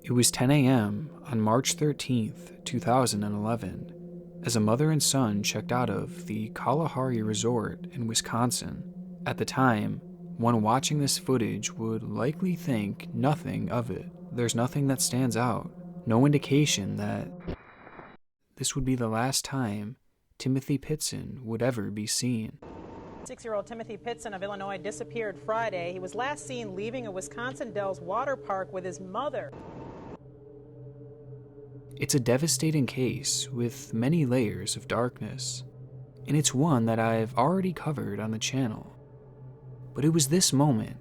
It was 10 a.m. on March 13th, 2011, as a mother and son checked out of the Kalahari Resort in Wisconsin. At the time, one watching this footage would likely think nothing of it. There's nothing that stands out, no indication that this would be the last time Timothy Pitson would ever be seen. 6-year-old Timothy Pitson of Illinois disappeared Friday. He was last seen leaving a Wisconsin Dells water park with his mother. It's a devastating case with many layers of darkness, and it's one that I've already covered on the channel. But it was this moment,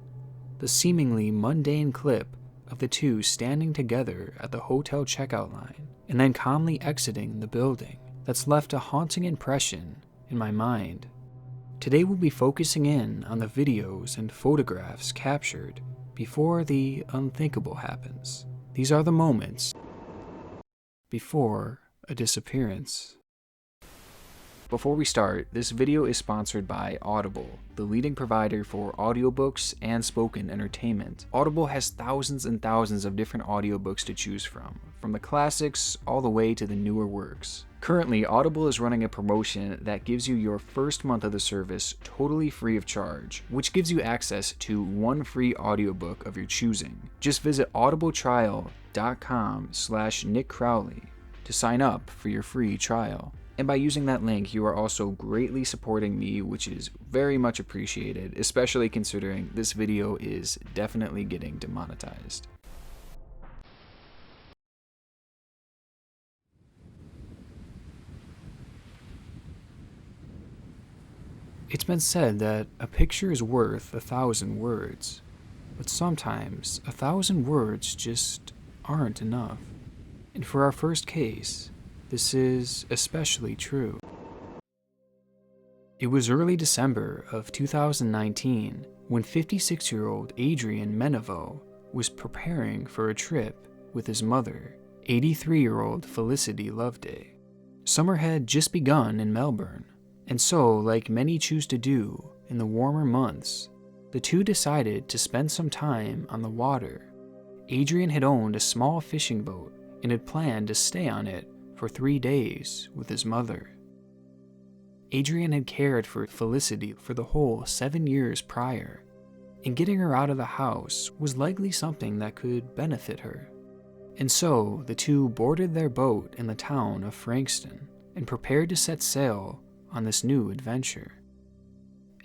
the seemingly mundane clip of the two standing together at the hotel checkout line and then calmly exiting the building, that's left a haunting impression in my mind. Today we'll be focusing in on the videos and photographs captured before the unthinkable happens. These are the moments before a disappearance. Before we start, this video is sponsored by Audible, the leading provider for audiobooks and spoken entertainment. Audible has thousands and thousands of different audiobooks to choose from the classics all the way to the newer works. Currently, Audible is running a promotion that gives you your first month of the service totally free of charge, which gives you access to one free audiobook of your choosing. Just visit audibletrial.com/Nick Crowley to sign up for your free trial. And by using that link, you are also greatly supporting me, which is very much appreciated, especially considering this video is definitely getting demonetized. It's been said that a picture is worth 1,000 words, but sometimes 1,000 words just aren't enough. And for our first case, this is especially true. It was early December of 2019 when 56-year-old Adrian Meneveau was preparing for a trip with his mother, 83-year-old Felicity Loveday. Summer had just begun in Melbourne, and so, like many choose to do in the warmer months, the two decided to spend some time on the water. Adrian had owned a small fishing boat and had planned to stay on it for 3 days with his mother. Adrian had cared for Felicity for the whole 7 years prior, and getting her out of the house was likely something that could benefit her. And so the two boarded their boat in the town of Frankston and prepared to set sail on this new adventure.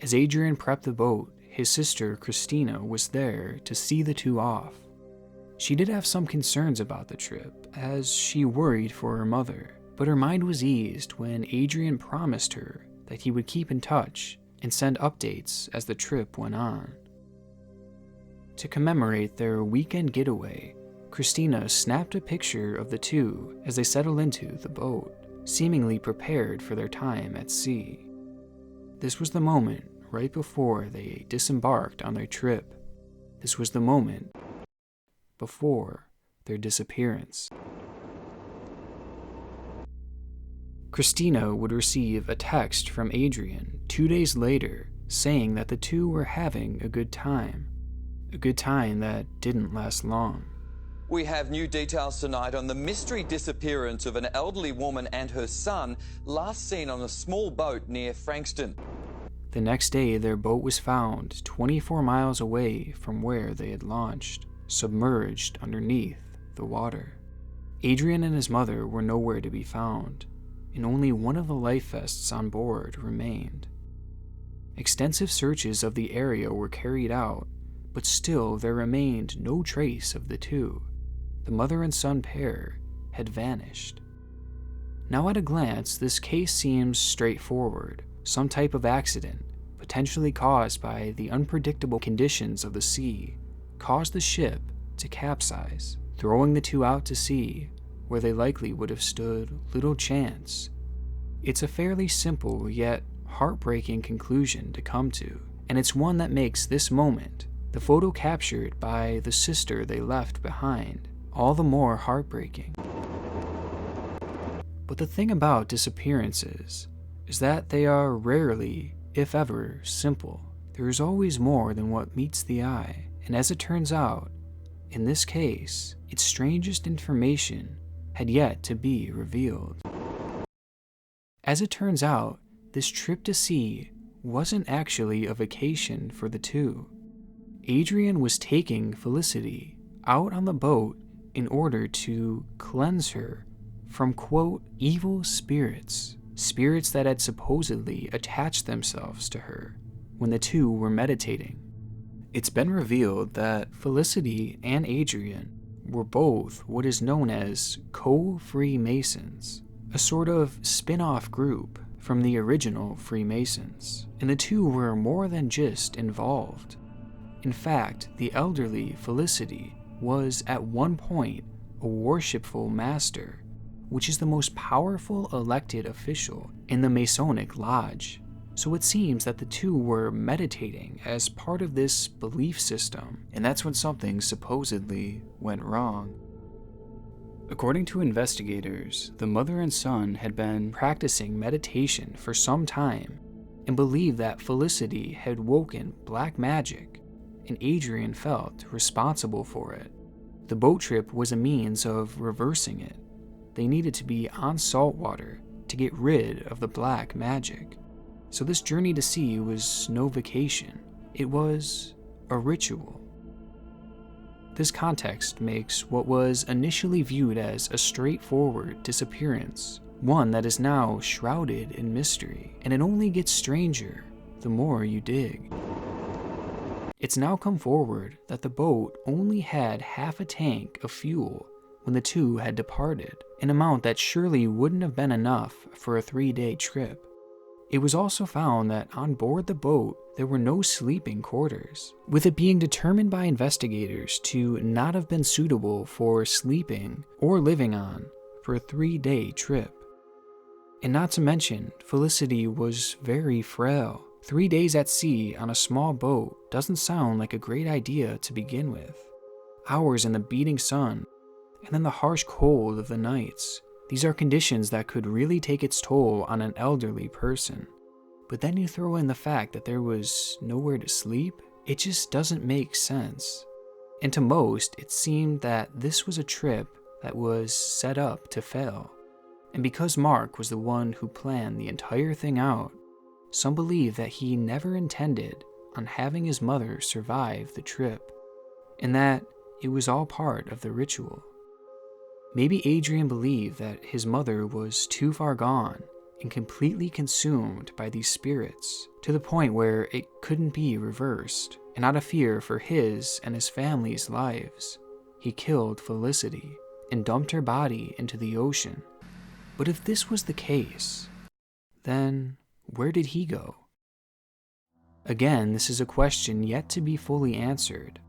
As Adrian prepped the boat, his sister Christina was there to see the two off. She did have some concerns about the trip, as she worried for her mother, but her mind was eased when Adrian promised her that he would keep in touch and send updates as the trip went on. To commemorate their weekend getaway, Christina snapped a picture of the two as they settled into the boat, seemingly prepared for their time at sea. This was the moment right before they disembarked on their trip. This was the moment before their disappearance. Christina would receive a text from Adrian 2 days later saying that the two were having a good time that didn't last long. We have new details tonight on the mystery disappearance of an elderly woman and her son, last seen on a small boat near Frankston. The next day, their boat was found 24 miles away from where they had launched, submerged underneath the water. Adrian and his mother were nowhere to be found, and only one of the life vests on board remained. Extensive searches of the area were carried out, but still there remained no trace of the two. The mother and son pair had vanished. Now at a glance, this case seems straightforward. Some type of accident, potentially caused by the unpredictable conditions of the sea, caused the ship to capsize, throwing the two out to sea, where they likely would have stood little chance. It's a fairly simple yet heartbreaking conclusion to come to, and it's one that makes this moment, the photo captured by the sister they left behind, all the more heartbreaking. But the thing about disappearances is that they are rarely, if ever, simple. There is always more than what meets the eye, and as it turns out, in this case, its strangest information had yet to be revealed. As it turns out, this trip to sea wasn't actually a vacation for the two. Adrian was taking Felicity out on the boat in order to cleanse her from, quote, evil spirits, spirits that had supposedly attached themselves to her when the two were meditating. It's been revealed that Felicity and Adrian were both what is known as co-Freemasons, a sort of spin-off group from the original Freemasons, and the two were more than just involved. In fact, the elderly Felicity was at one point a worshipful master, which is the most powerful elected official in the Masonic Lodge. So it seems that the two were meditating as part of this belief system, and that's when something supposedly went wrong. According to investigators, the mother and son had been practicing meditation for some time and believed that Felicity had woken black magic, and Adrian felt responsible for it. The boat trip was a means of reversing it. They needed to be on salt water to get rid of the black magic. So this journey to sea was no vacation. It was a ritual. This context makes what was initially viewed as a straightforward disappearance one that is now shrouded in mystery, and it only gets stranger the more you dig. It's now come forward that the boat only had half a tank of fuel when the two had departed, an amount that surely wouldn't have been enough for a 3-day trip. It was also found that on board the boat there were no sleeping quarters, with it being determined by investigators to not have been suitable for sleeping or living on for a 3-day trip. And not to mention, Felicity was very frail. 3 days at sea on a small boat doesn't sound like a great idea to begin with. Hours in the beating sun, and then the harsh cold of the nights. These are conditions that could really take its toll on an elderly person. But then you throw in the fact that there was nowhere to sleep. It just doesn't make sense. And to most, it seemed that this was a trip that was set up to fail. And because Mark was the one who planned the entire thing out, some believe that he never intended on having his mother survive the trip, and that it was all part of the ritual. Maybe Adrian believed that his mother was too far gone and completely consumed by these spirits, to the point where it couldn't be reversed, and out of fear for his and his family's lives, he killed Felicity and dumped her body into the ocean. But if this was the case, then where did he go? Again, this is a question yet to be fully answered,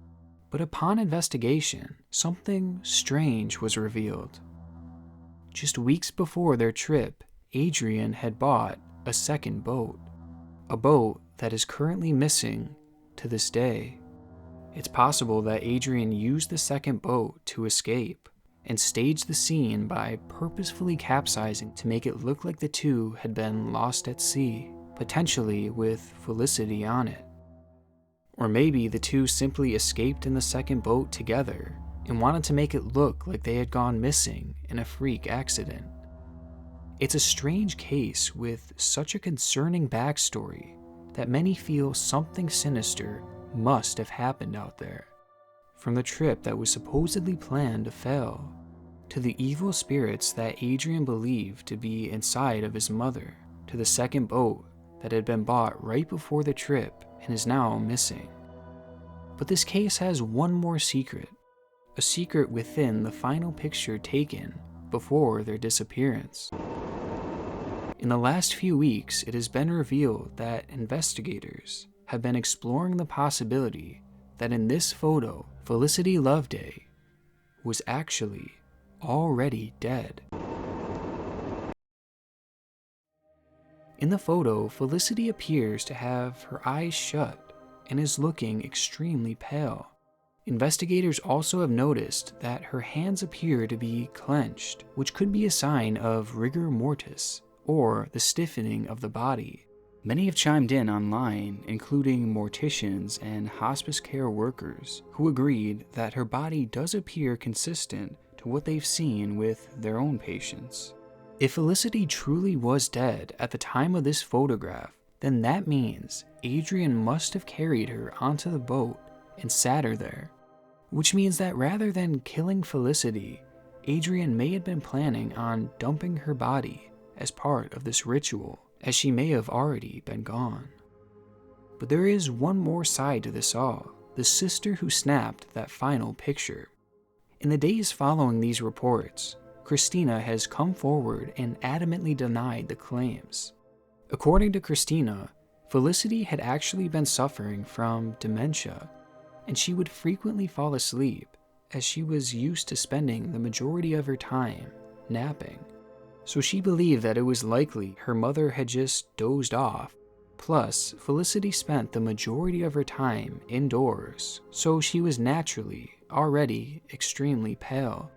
but upon investigation, something strange was revealed. Just weeks before their trip, Adrian had bought a second boat, a boat that is currently missing to this day. It's possible that Adrian used the second boat to escape and staged the scene by purposefully capsizing to make it look like the two had been lost at sea, potentially with Felicity on it. Or maybe the two simply escaped in the second boat together and wanted to make it look like they had gone missing in a freak accident. It's a strange case with such a concerning backstory that many feel something sinister must have happened out there. From the trip that was supposedly planned to fail, to the evil spirits that Adrian believed to be inside of his mother, to the second boat that had been bought right before the trip and is now missing. But this case has one more secret, a secret within the final picture taken before their disappearance. In the last few weeks, it has been revealed that investigators have been exploring the possibility that in this photo, Felicity Loveday was actually already dead. In the photo, Felicity appears to have her eyes shut and is looking extremely pale. Investigators also have noticed that her hands appear to be clenched, which could be a sign of rigor mortis, or the stiffening of the body. Many have chimed in online, including morticians and hospice care workers, who agreed that her body does appear consistent to what they've seen with their own patients. If Felicity truly was dead at the time of this photograph, then that means Adrian must have carried her onto the boat and sat her there. Which means that rather than killing Felicity, Adrian may have been planning on dumping her body as part of this ritual, as she may have already been gone. But there is one more side to this all, the sister who snapped that final picture. In the days following these reports, Christina has come forward and adamantly denied the claims. According to Christina, Felicity had actually been suffering from dementia, and she would frequently fall asleep as she was used to spending the majority of her time napping. So she believed that it was likely her mother had just dozed off. Plus, Felicity spent the majority of her time indoors, so she was naturally already extremely pale.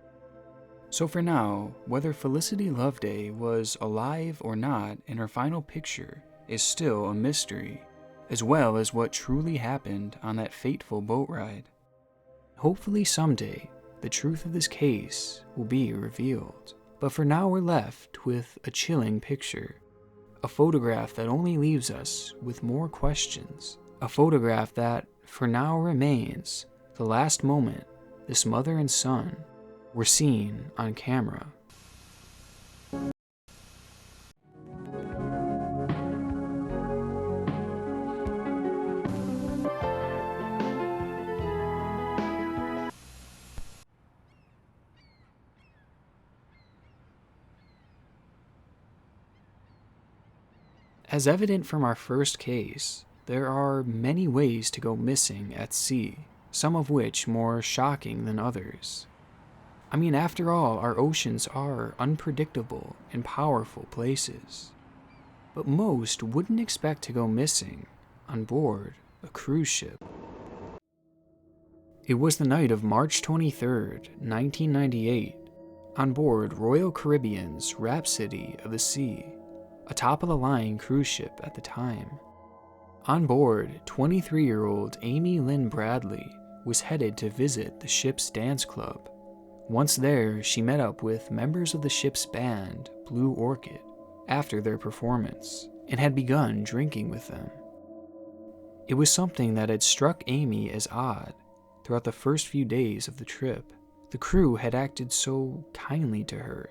So for now, whether Felicity Loveday was alive or not in her final picture is still a mystery, as well as what truly happened on that fateful boat ride. Hopefully someday, the truth of this case will be revealed. But for now we're left with a chilling picture. A photograph that only leaves us with more questions. A photograph that, for now, remains the last moment this mother and son were seen on camera. As evident from our first case, there are many ways to go missing at sea, some of which more shocking than others. I mean, after all, our oceans are unpredictable and powerful places. But most wouldn't expect to go missing on board a cruise ship. It was the night of March 23rd, 1998, on board Royal Caribbean's Rhapsody of the Sea, a top-of-the-line cruise ship at the time. On board, 23-year-old Amy Lynn Bradley was headed to visit the ship's dance club. Once there, she met up with members of the ship's band, Blue Orchid, after their performance, and had begun drinking with them. It was something that had struck Amy as odd throughout the first few days of the trip. The crew had acted so kindly to her.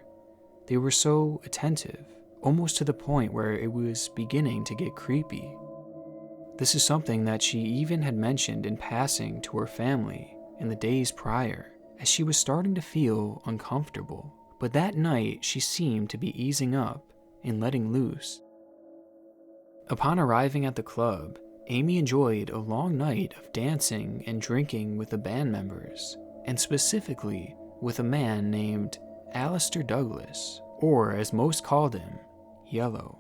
They were so attentive, almost to the point where it was beginning to get creepy. This is something that she even had mentioned in passing to her family in the days prior, as she was starting to feel uncomfortable. But that night, she seemed to be easing up and letting loose. Upon arriving at the club, Amy enjoyed a long night of dancing and drinking with the band members, and specifically with a man named Alistair Douglas, or as most called him, Yellow.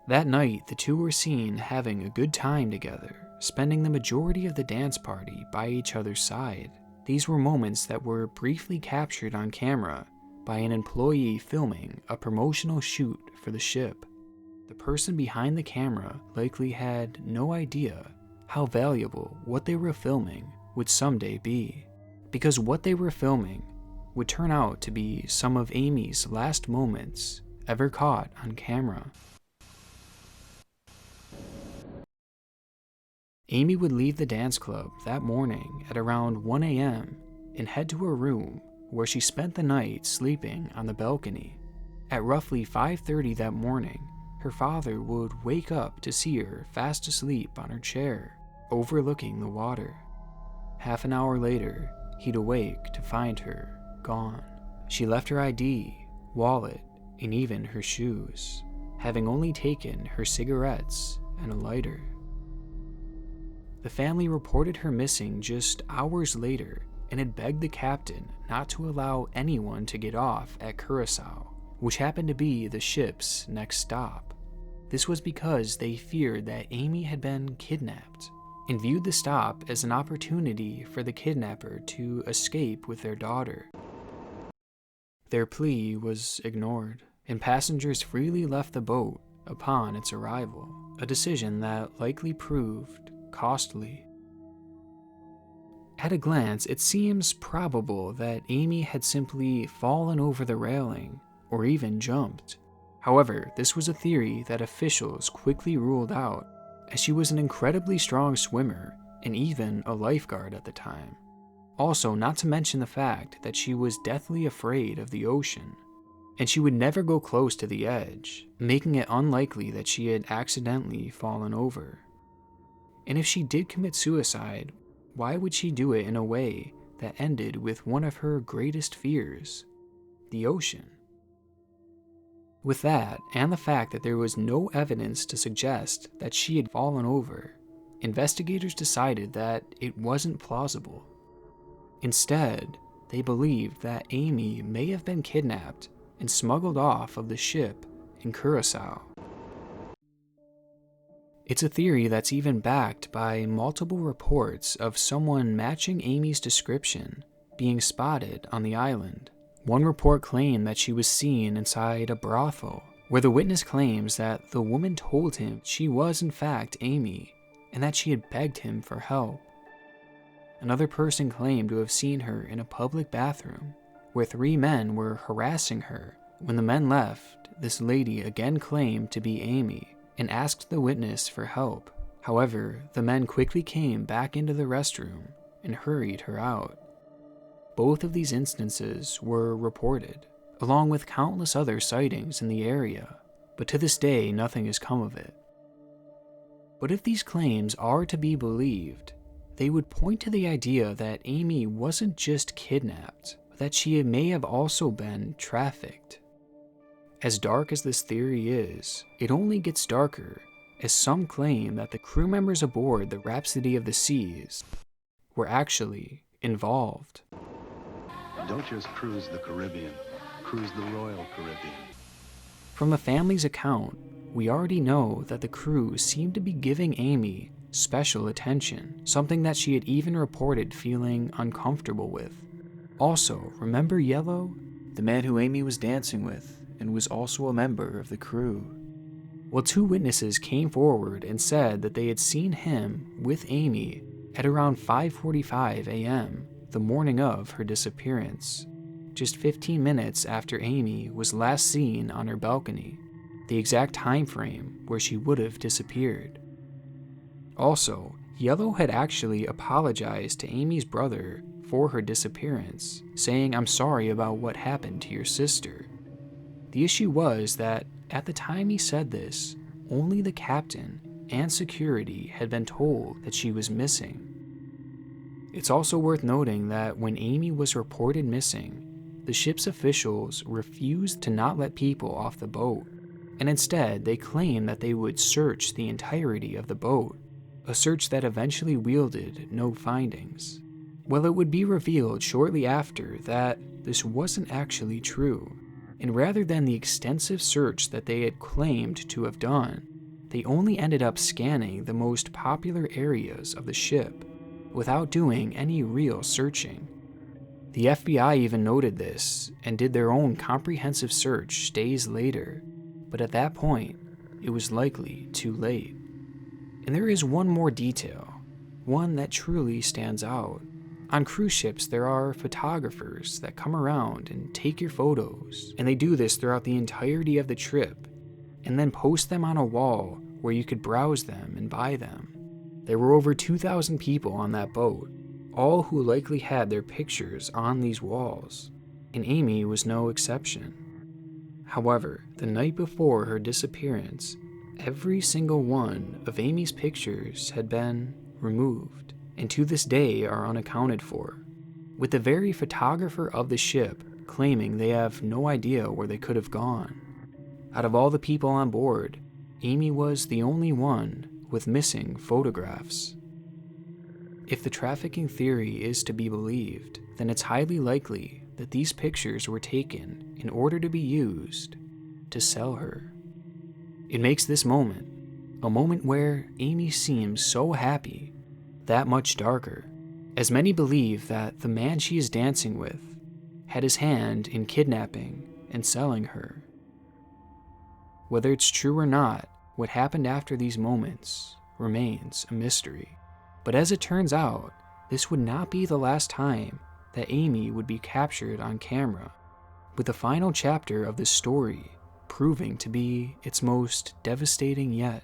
That night, the two were seen having a good time together, spending the majority of the dance party by each other's side. These were moments that were briefly captured on camera by an employee filming a promotional shoot for the ship. The person behind the camera likely had no idea how valuable what they were filming would someday be, because what they were filming would turn out to be some of Amy's last moments ever caught on camera. Amy would leave the dance club that morning at around 1 a.m. and head to her room, where she spent the night sleeping on the balcony. At roughly 5:30 that morning, her father would wake up to see her fast asleep on her chair, overlooking the water. Half an hour later, he'd awake to find her gone. She left her ID, wallet, and even her shoes, having only taken her cigarettes and a lighter. The family reported her missing just hours later and had begged the captain not to allow anyone to get off at Curacao, which happened to be the ship's next stop. This was because they feared that Amy had been kidnapped and viewed the stop as an opportunity for the kidnapper to escape with their daughter. Their plea was ignored, and passengers freely left the boat upon its arrival, a decision that likely proved costly. At a glance, it seems probable that Amy had simply fallen over the railing or even jumped. However, this was a theory that officials quickly ruled out, as she was an incredibly strong swimmer and even a lifeguard at the time. Also, not to mention the fact that she was deathly afraid of the ocean, and she would never go close to the edge, making it unlikely that she had accidentally fallen over. And if she did commit suicide, why would she do it in a way that ended with one of her greatest fears, the ocean? With that, and the fact that there was no evidence to suggest that she had fallen over, investigators decided that it wasn't plausible. Instead, they believed that Amy may have been kidnapped and smuggled off of the ship in Curacao. It's a theory that's even backed by multiple reports of someone matching Amy's description being spotted on the island. One report claimed that she was seen inside a brothel, where the witness claims that the woman told him she was in fact Amy, and that she had begged him for help. Another person claimed to have seen her in a public bathroom, where 3 men were harassing her. When the men left, this lady again claimed to be Amy, and asked the witness for help. However, the men quickly came back into the restroom and hurried her out. Both of these instances were reported, along with countless other sightings in the area, but to this day nothing has come of it. But if these claims are to be believed, they would point to the idea that Amy wasn't just kidnapped, but that she may have also been trafficked. As dark as this theory is, it only gets darker as some claim that the crew members aboard the Rhapsody of the Seas were actually involved. Don't just cruise the Caribbean, cruise the Royal Caribbean. From the family's account, we already know that the crew seemed to be giving Amy special attention, something that she had even reported feeling uncomfortable with. Also, remember Yellow, the man who Amy was dancing with and was also a member of the crew? Well, 2 witnesses came forward and said that they had seen him with Amy at around 5:45 a.m. the morning of her disappearance, just 15 minutes after Amy was last seen on her balcony, the exact time frame where she would have disappeared. Also, Yellow had actually apologized to Amy's brother for her disappearance, saying, "I'm sorry about what happened to your sister." The issue was that at the time he said this, only the captain and security had been told that she was missing. It's also worth noting that when Amy was reported missing, the ship's officials refused to not let people off the boat, and instead they claimed that they would search the entirety of the boat, a search that eventually yielded no findings. Well, it would be revealed shortly after that this wasn't actually true, and rather than the extensive search that they had claimed to have done, they only ended up scanning the most popular areas of the ship without doing any real searching. The FBI even noted this and did their own comprehensive search days later, but at that point, it was likely too late. And there is one more detail, one that truly stands out. On cruise ships, there are photographers that come around and take your photos, and they do this throughout the entirety of the trip, and then post them on a wall where you could browse them and buy them. There were over 2,000 people on that boat, all who likely had their pictures on these walls, and Amy was no exception. However, the night before her disappearance, every single one of Amy's pictures had been removed, and to this day are unaccounted for, with the very photographer of the ship claiming they have no idea where they could have gone. Out of all the people on board, Amy was the only one with missing photographs. If the trafficking theory is to be believed, then it's highly likely that these pictures were taken in order to be used to sell her. It makes this moment, a moment where Amy seems so happy, that much darker, as many believe that the man she is dancing with had his hand in kidnapping and selling her. Whether it's true or not, what happened after these moments remains a mystery. But as it turns out, this would not be the last time that Amy would be captured on camera, with the final chapter of this story proving to be its most devastating yet.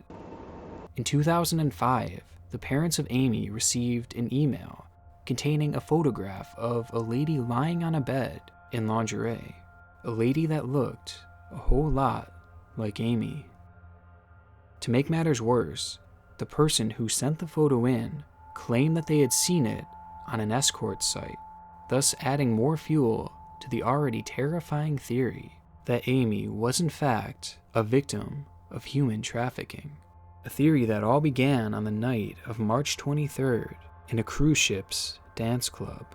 In 2005, the parents of Amy received an email containing a photograph of a lady lying on a bed in lingerie, a lady that looked a whole lot like Amy. To make matters worse, the person who sent the photo in claimed that they had seen it on an escort site, thus adding more fuel to the already terrifying theory that Amy was in fact a victim of human trafficking. A theory that all began on the night of March 23rd in a cruise ship's dance club.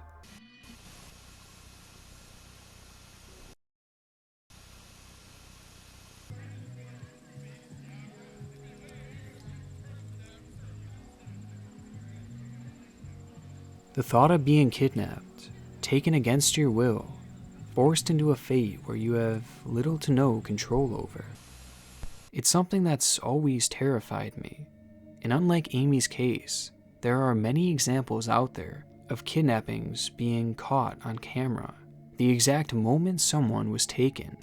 The thought of being kidnapped, taken against your will, forced into a fate where you have little to no control over. It's something that's always terrified me, and unlike Amy's case, there are many examples out there of kidnappings being caught on camera, the exact moment someone was taken,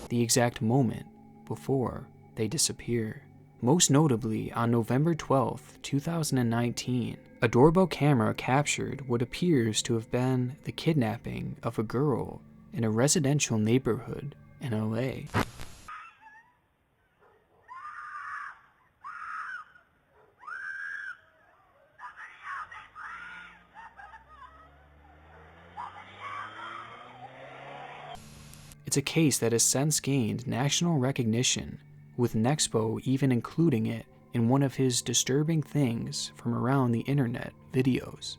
the exact moment before they disappear. Most notably, on November 12th, 2019, a doorbell camera captured what appears to have been the kidnapping of a girl in a residential neighborhood in LA. It's a case that has since gained national recognition, with Nexpo even including it in one of his disturbing things from around the internet videos.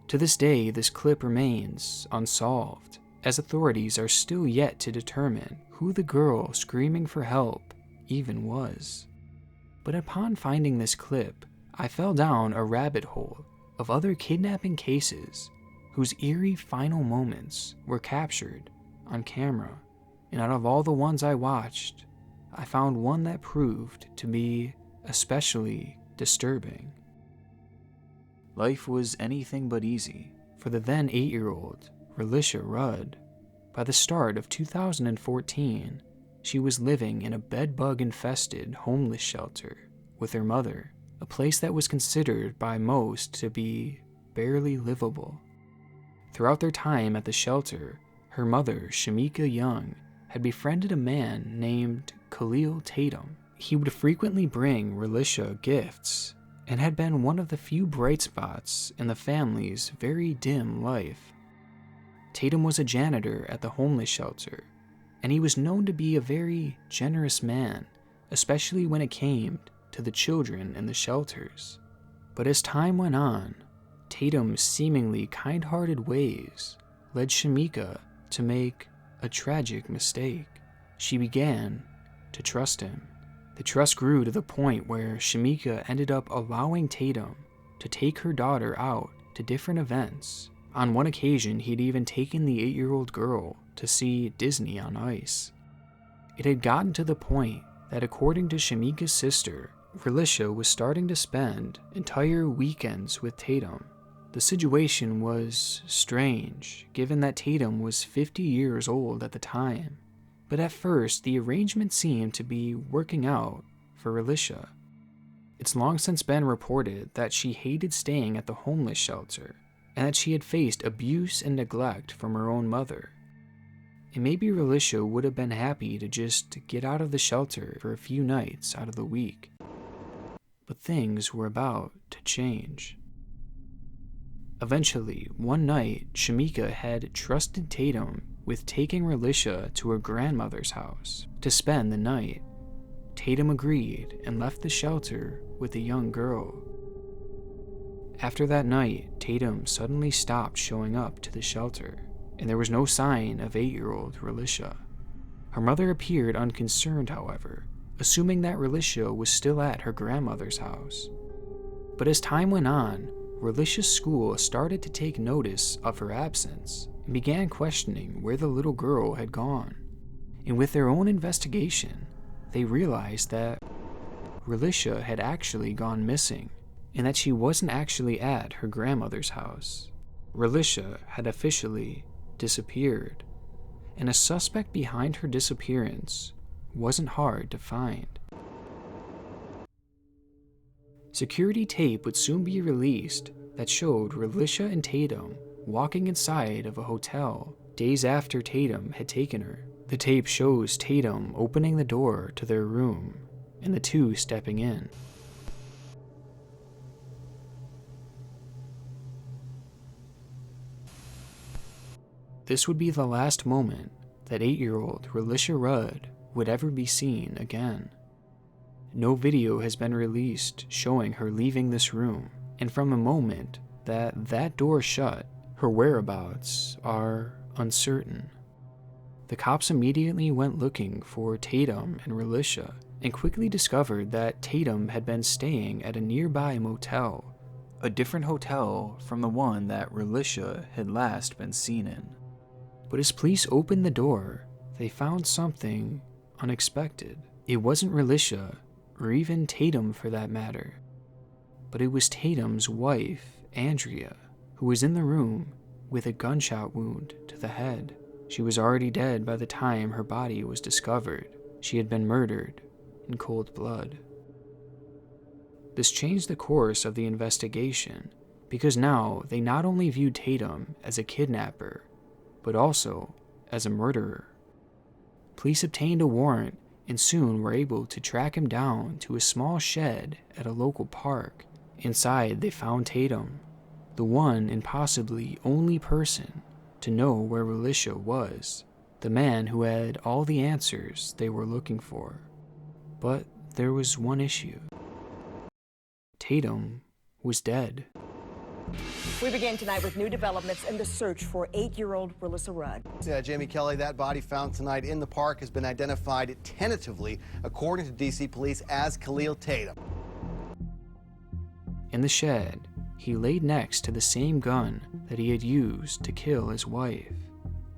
To this day, this clip remains unsolved, as authorities are still yet to determine who the girl screaming for help even was. But upon finding this clip, I fell down a rabbit hole of other kidnapping cases whose eerie final moments were captured on camera, and out of all the ones I watched, I found one that proved to be especially disturbing. Life was anything but easy for the then 8-year-old Relish Rudd. By the start of 2014, she was living in a bed-bug-infested homeless shelter with her mother, a place that was considered by most to be barely livable. Throughout their time at the shelter, her mother, Shamika Young, had befriended a man named Khalil Tatum. He would frequently bring Relisha gifts and had been one of the few bright spots in the family's very dim life. Tatum was a janitor at the homeless shelter, and he was known to be a very generous man, especially when it came to the children in the shelters. But as time went on, Tatum's seemingly kind-hearted ways led Shamika to make a tragic mistake. She began to trust him. The trust grew to the point where Shamika ended up allowing Tatum to take her daughter out to different events. On one occasion, he'd even taken the 8-year-old girl to see Disney on Ice. It had gotten to the point that, according to Shamika's sister, Relisha was starting to spend entire weekends with Tatum. The situation was strange, given that Tatum was 50 years old at the time, but at first the arrangement seemed to be working out for Relisha. It's long since been reported that she hated staying at the homeless shelter, and that she had faced abuse and neglect from her own mother. And maybe Relisha would have been happy to just get out of the shelter for a few nights out of the week. But things were about to change. Eventually, one night, Shamika had trusted Tatum with taking Relisha to her grandmother's house to spend the night. Tatum agreed and left the shelter with the young girl. After that night, Tatum suddenly stopped showing up to the shelter, and there was no sign of 8-year-old Relisha. Her mother appeared unconcerned, however, assuming that Relisha was still at her grandmother's house. But as time went on, Relisha's school started to take notice of her absence and began questioning where the little girl had gone. And with their own investigation, they realized that Relisha had actually gone missing, and that she wasn't actually at her grandmother's house. Relisha had officially disappeared, and a suspect behind her disappearance wasn't hard to find. Security tape would soon be released that showed Relisha and Tatum walking inside of a hotel days after Tatum had taken her. The tape shows Tatum opening the door to their room and the two stepping in. This would be the last moment that 8-year-old Relisha Rudd would ever be seen again. No video has been released showing her leaving this room, and from the moment that door shut, her whereabouts are uncertain. The cops immediately went looking for Tatum and Relisha and quickly discovered that Tatum had been staying at a nearby motel, a different hotel from the one that Relisha had last been seen in. But as police opened the door, they found something unexpected. It wasn't Relisha, or even Tatum for that matter, but it was Tatum's wife, Andrea, who was in the room with a gunshot wound to the head. She was already dead by the time her body was discovered. She had been murdered in cold blood. This changed the course of the investigation, because now they not only viewed Tatum as a kidnapper, but also as a murderer. Police obtained a warrant and soon were able to track him down to a small shed at a local park. Inside, they found Tatum, the one and possibly only person to know where Relisha was, the man who had all the answers they were looking for. But there was one issue. Tatum was dead. We begin tonight with new developments in the search for 8-year-old Relisha Rudd. Jamie Kelly, that body found tonight in the park has been identified tentatively, according to D.C. police, as Khalil Tatum. In the shed, he laid next to the same gun that he had used to kill his wife,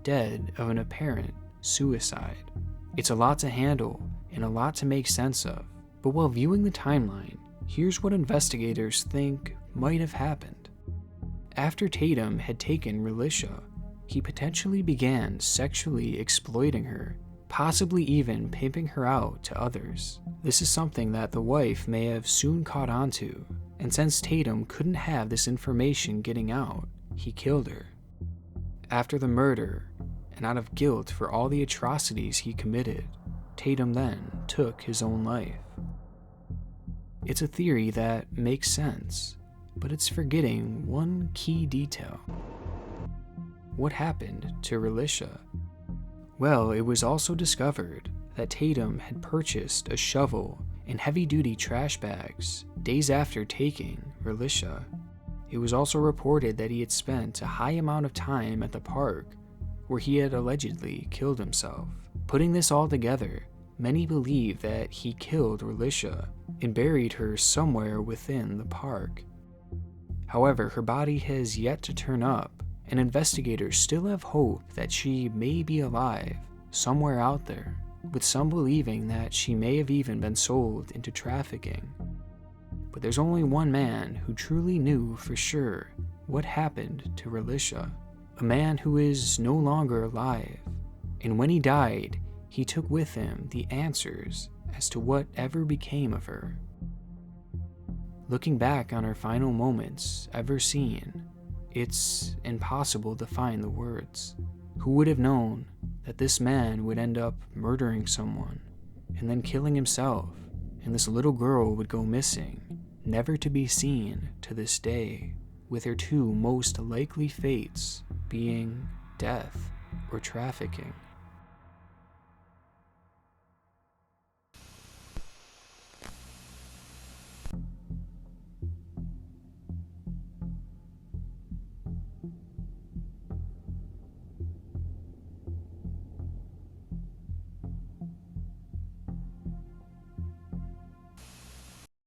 dead of an apparent suicide. It's a lot to handle and a lot to make sense of, but while viewing the timeline, here's what investigators think might have happened. After Tatum had taken Relisha, he potentially began sexually exploiting her, possibly even pimping her out to others. This is something that the wife may have soon caught on to, and since Tatum couldn't have this information getting out, he killed her. After the murder, and out of guilt for all the atrocities he committed, Tatum then took his own life. It's a theory that makes sense, but it's forgetting one key detail. What happened to Relisha? Well, it was also discovered that Tatum had purchased a shovel and heavy-duty trash bags days after taking Relisha. It was also reported that he had spent a high amount of time at the park where he had allegedly killed himself. Putting this all together, many believe that he killed Relisha and buried her somewhere within the park. However, her body has yet to turn up, and investigators still have hope that she may be alive somewhere out there, with some believing that she may have even been sold into trafficking. But there's only one man who truly knew for sure what happened to Relisha, a man who is no longer alive, and when he died, he took with him the answers as to what ever became of her. Looking back on her final moments ever seen, it's impossible to find the words. Who would have known that this man would end up murdering someone and then killing himself, and this little girl would go missing, never to be seen to this day, with her two most likely fates being death or trafficking.